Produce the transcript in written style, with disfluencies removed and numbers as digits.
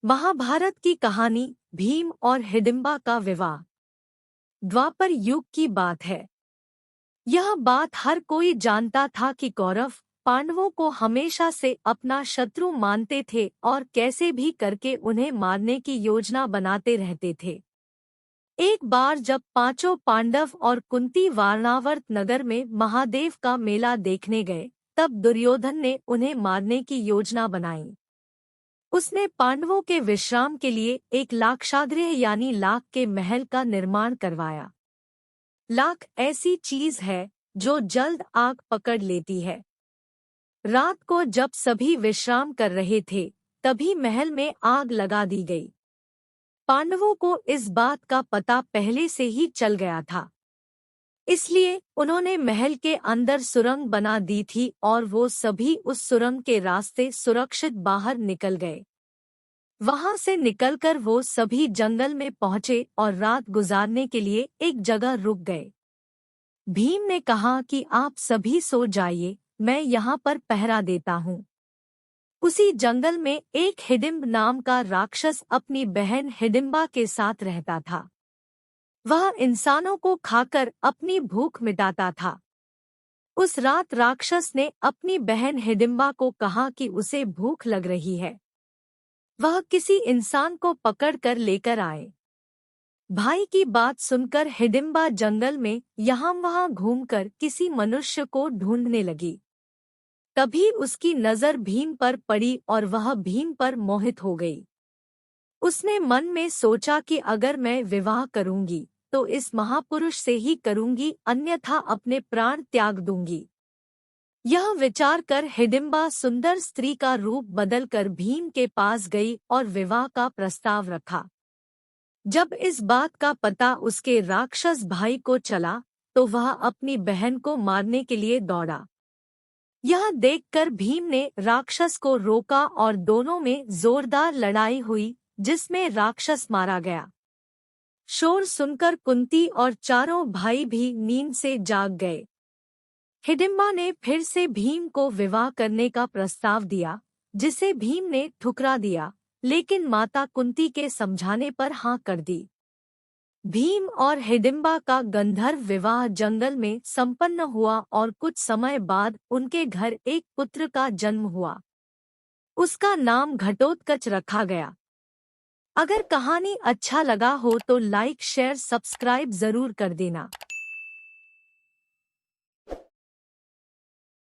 महाभारत की कहानी भीम और हिडिंबा का विवाह। द्वापर युग की बात है। यह बात हर कोई जानता था कि कौरव पांडवों को हमेशा से अपना शत्रु मानते थे और कैसे भी करके उन्हें मारने की योजना बनाते रहते थे। एक बार जब पांचों पांडव और कुंती वारणावर्त नगर में महादेव का मेला देखने गए, तब दुर्योधन ने उन्हें मारने की योजना बनाई। उसने पांडवों के विश्राम के लिए एक लाक्षागृह यानी लाख के महल का निर्माण करवाया। लाख ऐसी चीज है जो जल्द आग पकड़ लेती है। रात को जब सभी विश्राम कर रहे थे, तभी महल में आग लगा दी गई। पांडवों को इस बात का पता पहले से ही चल गया था, इसलिए उन्होंने महल के अंदर सुरंग बना दी थी और वो सभी उस सुरंग के रास्ते सुरक्षित बाहर निकल गए। वहां से निकलकर वो सभी जंगल में पहुंचे और रात गुजारने के लिए एक जगह रुक गए। भीम ने कहा कि आप सभी सो जाइए, मैं यहाँ पर पहरा देता हूँ। उसी जंगल में एक हिडिंब नाम का राक्षस अपनी बहन हिडिंबा के साथ रहता था। वह इंसानों को खाकर अपनी भूख मिटाता था। उस रात राक्षस ने अपनी बहन हिडिंबा को कहा कि उसे भूख लग रही है, वह किसी इंसान को पकड़कर लेकर आए। भाई की बात सुनकर हिडिंबा जंगल में यहाँ वहाँ घूमकर किसी मनुष्य को ढूंढने लगी। तभी उसकी नजर भीम पर पड़ी और वह भीम पर मोहित हो गई। उसने मन में सोचा कि अगर मैं विवाह करूंगी तो इस महापुरुष से ही करूंगी, अन्यथा अपने प्राण त्याग दूंगी। यह विचार कर हिडिंबा सुंदर स्त्री का रूप बदलकर भीम के पास गई और विवाह का प्रस्ताव रखा। जब इस बात का पता उसके राक्षस भाई को चला, तो वह अपनी बहन को मारने के लिए दौड़ा। यह देखकर भीम ने राक्षस को रोका और दोनों में जोरदार लड़ाई हुई, जिसमें राक्षस मारा गया। शोर सुनकर कुंती और चारों भाई भी नींद से जाग गए। हिडिंबा ने फिर से भीम को विवाह करने का प्रस्ताव दिया, जिसे भीम ने ठुकरा दिया, लेकिन माता कुंती के समझाने पर हाँ कर दी। भीम और हिडिंबा का गंधर्व विवाह जंगल में संपन्न हुआ और कुछ समय बाद उनके घर एक पुत्र का जन्म हुआ। उसका नाम घटोत्कच रखा गया। अगर कहानी अच्छा लगा हो तो लाइक शेयर सब्सक्राइब जरूर कर देना।